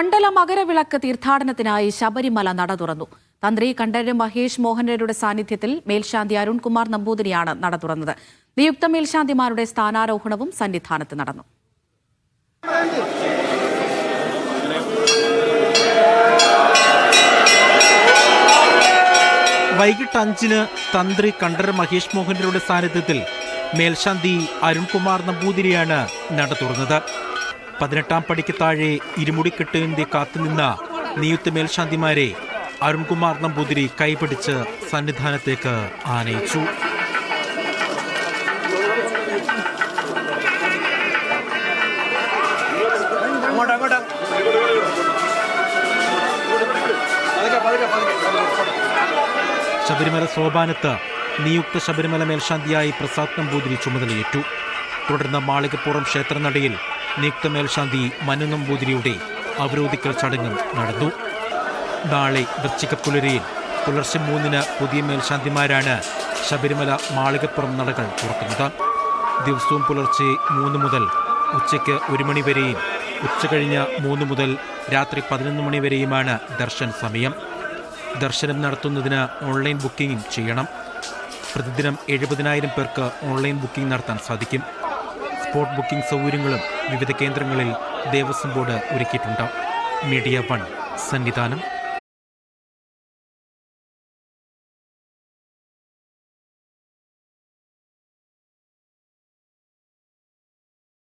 മണ്ഡല മകരവിളക്ക് തീർത്ഥാടനത്തിനായി ശബരിമല നട തുറന്നു. തന്ത്രി കണ്ഠരര് മഹേഷ് മോഹനരുടെ സാന്നിധ്യത്തിൽ മേൽശാന്തി അരുൺകുമാർ നമ്പൂതിരിയാണ് നട തുറന്നത്. നിയുക്ത മേൽശാന്തിമാരുടെ സ്ഥാനാരോഹണവും സന്നിധാനത്ത് നടന്നു. വൈകിട്ട് 5-ന് തന്ത്രി കണ്ഠരര് മഹേഷ് മോഹനരുടെ സാന്നിധ്യത്തിൽ മേൽശാന്തി അരുൺകുമാർ നമ്പൂതിരിയാണ് നട തുറന്നത്. 18-ാം പടിക്ക് താഴെ ഇരുമുടിക്കെട്ടേന്തി കാത്തുനിന്ന നിയുക്ത മേൽശാന്തിമാരെ അരുൺകുമാർ നമ്പൂതിരി കൈപിടിച്ച് സന്നിധാനത്തേക്ക് ആനയിച്ചു. ശബരിമല സോപാനത്ത് നിയുക്ത ശബരിമല മേൽശാന്തിയായി പ്രസാദ് നമ്പൂതിരി ചുമതലയേറ്റു. തുടർന്ന് മാളികപ്പുറം ക്ഷേത്രനടയിൽ നിയുക്ത മേൽശാന്തി മനു നമ്പൂതിരിയുടെ അവരോധിക്കൽ ചടങ്ങ് നടന്നു. നാളെ വൃശ്ചികപ്പുലരിയിൽ പുലർച്ചെ 3-ന് പുതിയ മേൽശാന്തിമാരാണ് ശബരിമല മാളികപ്പുറം നടകൾ തുറക്കുന്നത്. ദിവസവും പുലർച്ചെ 3 മുതൽ ഉച്ചയ്ക്ക് 1 മണി വരെയും ഉച്ചകഴിഞ്ഞ് 3 മുതൽ രാത്രി 11 മണി വരെയുമാണ് ദർശന സമയം. ദർശനം നടത്തുന്നതിന് ഓൺലൈൻ ബുക്കിംഗ് ചെയ്യണം. പ്രതിദിനം 70,000 പേർക്ക് ഓൺലൈൻ ബുക്കിംഗ് നടത്താൻ സാധിക്കും. സ്പോട്ട് ബുക്കിംഗ് സൗകര്യങ്ങളും വിവിധ കേന്ദ്രങ്ങളിൽ ദേവസ്വം ബോർഡ് ഒരുക്കിയിട്ടുണ്ട്. മീഡിയ 1 സന്നിധാനം.